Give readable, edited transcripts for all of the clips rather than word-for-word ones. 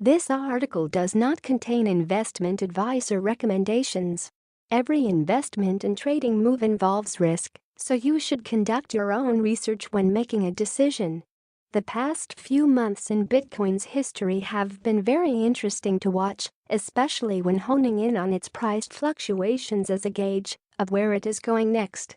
This article does not contain investment advice or recommendations. Every investment and trading move involves risk, so you should conduct your own research when making a decision. The past few months in Bitcoin's history have been very interesting to watch, especially when honing in on its price fluctuations as a gauge of where it is going next.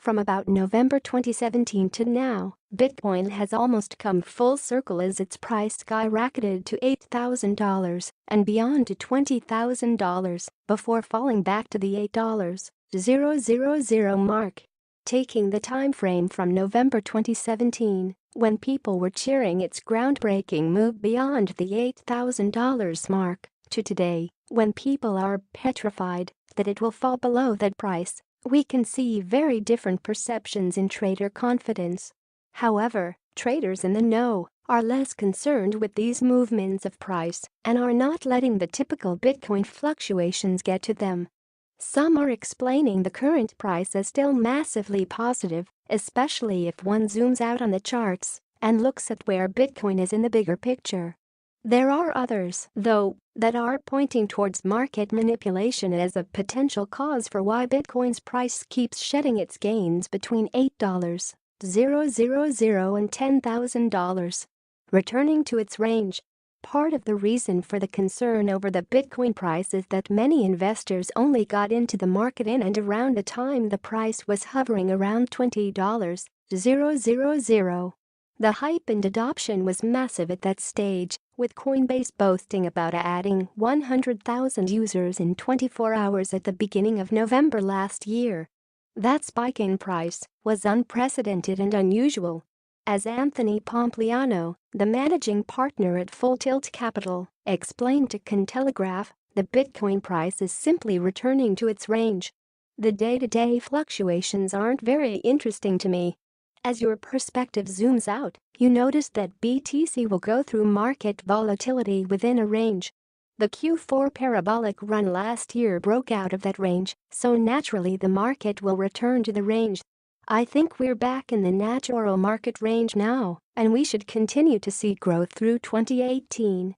From about November 2017 to now, Bitcoin has almost come full circle as its price skyrocketed to $8,000 and beyond to $20,000 before falling back to the $8,000 mark. Taking the time frame from November 2017, when people were cheering its groundbreaking move beyond the $8,000 mark, to today, when people are petrified that it will fall below that price, we can see very different perceptions in trader confidence. However, traders in the know are less concerned with these movements of price and are not letting the typical Bitcoin fluctuations get to them. Some are explaining the current price as still massively positive, especially if one zooms out on the charts and looks at where Bitcoin is in the bigger picture. There are others, though, that are pointing towards market manipulation as a potential cause for why Bitcoin's price keeps shedding its gains between $8,000 and $10,000, returning to its range. Part of the reason for the concern over the Bitcoin price is that many investors only got into the market in and around the time the price was hovering around $20,000. The hype and adoption was massive at that stage, with Coinbase boasting about adding 100,000 users in 24 hours at the beginning of November last year. That spike in price was unprecedented and unusual. As Anthony Pompliano, the managing partner at Full Tilt Capital, explained to Cointelegraph, the Bitcoin price is simply returning to its range. The day-to-day fluctuations aren't very interesting to me. As your perspective zooms out, you notice that BTC will go through market volatility within a range. The Q4 parabolic run last year broke out of that range, so naturally the market will return to the range. I think we're back in the natural market range now, and we should continue to see growth through 2018.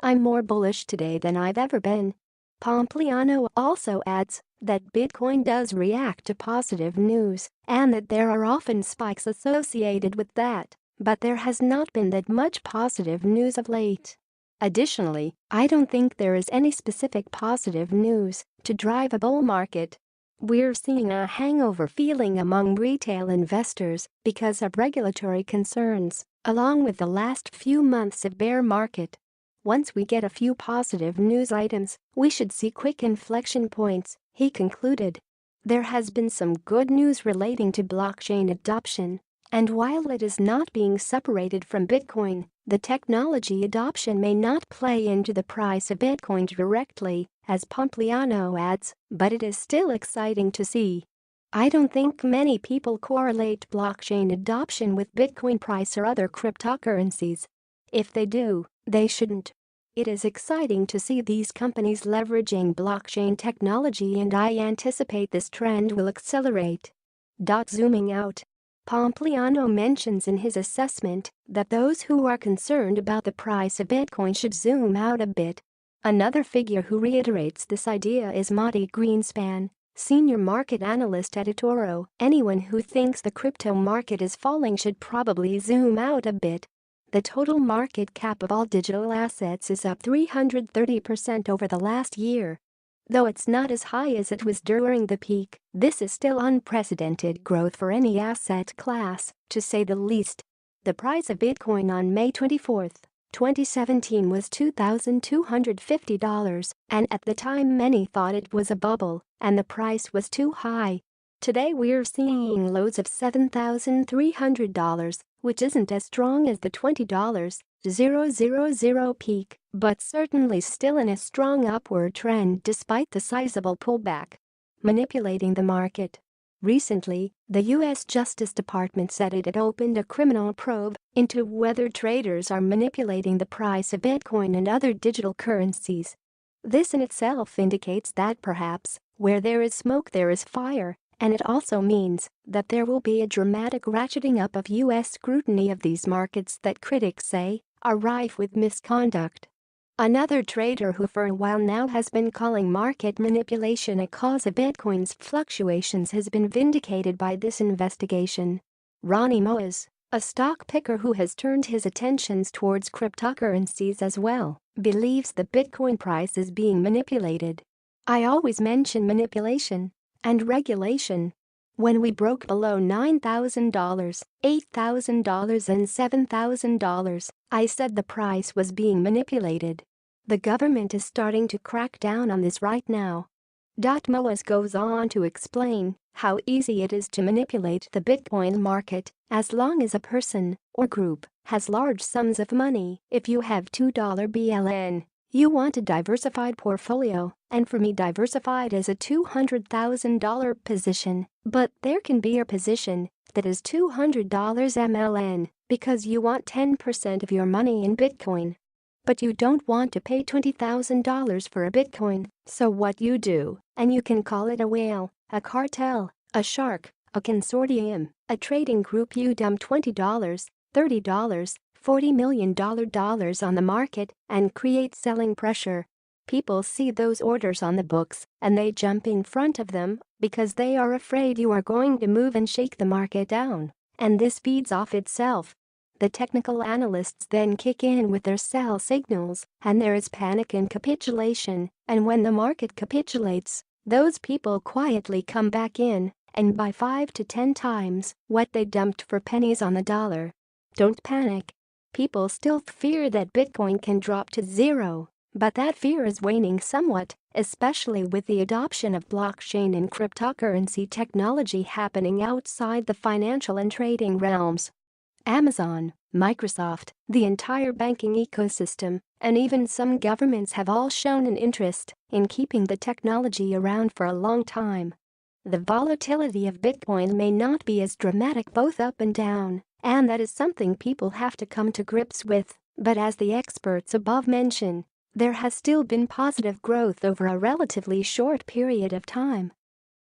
I'm more bullish today than I've ever been. Pompliano also adds that Bitcoin does react to positive news and that there are often spikes associated with that, but there has not been that much positive news of late. Additionally, I don't think there is any specific positive news to drive a bull market. We're seeing a hangover feeling among retail investors because of regulatory concerns, along with the last few months of bear market. Once we get a few positive news items, we should see quick inflection points, he concluded. There has been some good news relating to blockchain adoption, and while it is not being separated from Bitcoin, the technology adoption may not play into the price of Bitcoin directly, as Pompliano adds, but it is still exciting to see. I don't think many people correlate blockchain adoption with Bitcoin price or other cryptocurrencies. If they do, they shouldn't. It is exciting to see these companies leveraging blockchain technology, and I anticipate this trend will accelerate. Zooming out, Pompliano mentions in his assessment that those who are concerned about the price of Bitcoin should zoom out a bit. Another figure who reiterates this idea is Mati Greenspan, senior market analyst at eToro. Anyone who thinks the crypto market is falling should probably zoom out a bit. The total market cap of all digital assets is up 330% over the last year. Though it's not as high as it was during the peak, this is still unprecedented growth for any asset class, to say the least. The price of Bitcoin on May 24, 2017 was $2,250, and at the time many thought it was a bubble and the price was too high. Today we're seeing lows of $7,300, which isn't as strong as the $20,000 peak, but certainly still in a strong upward trend despite the sizable pullback. Manipulating the market. Recently, the U.S. Justice Department said it had opened a criminal probe into whether traders are manipulating the price of Bitcoin and other digital currencies. This in itself indicates that perhaps, where there is smoke there is fire, and it also means that there will be a dramatic ratcheting up of U.S. scrutiny of these markets that critics say are rife with misconduct. Another trader who for a while now has been calling market manipulation a cause of Bitcoin's fluctuations has been vindicated by this investigation. Ronnie Moas, a stock picker who has turned his attentions towards cryptocurrencies as well, believes the Bitcoin price is being manipulated. I always mention manipulation and regulation. When we broke below $9,000, $8,000 and $7,000, I said the price was being manipulated. The government is starting to crack down on this right now. Moas goes on to explain how easy it is to manipulate the Bitcoin market as long as a person or group has large sums of money. If you have $2 BLN, you want a diversified portfolio, and for me diversified is a $200,000 position, but there can be a position that is $200 MLN because you want 10% of your money in Bitcoin. But you don't want to pay $20,000 for a Bitcoin, so what you do, and you can call it a whale, a cartel, a shark, a consortium, a trading group, you dump $20, $30, $40 million on the market and create selling pressure. People see those orders on the books and they jump in front of them because they are afraid you are going to move and shake the market down, and this feeds off itself. The technical analysts then kick in with their sell signals and there is panic and capitulation, and when the market capitulates, those people quietly come back in and buy 5 to 10 times what they dumped for pennies on the dollar. Don't panic. People still fear that Bitcoin can drop to zero, but that fear is waning somewhat, especially with the adoption of blockchain and cryptocurrency technology happening outside the financial and trading realms. Amazon, Microsoft, the entire banking ecosystem, and even some governments have all shown an interest in keeping the technology around for a long time. The volatility of Bitcoin may not be as dramatic both up and down, and that is something people have to come to grips with, but as the experts above mention, there has still been positive growth over a relatively short period of time.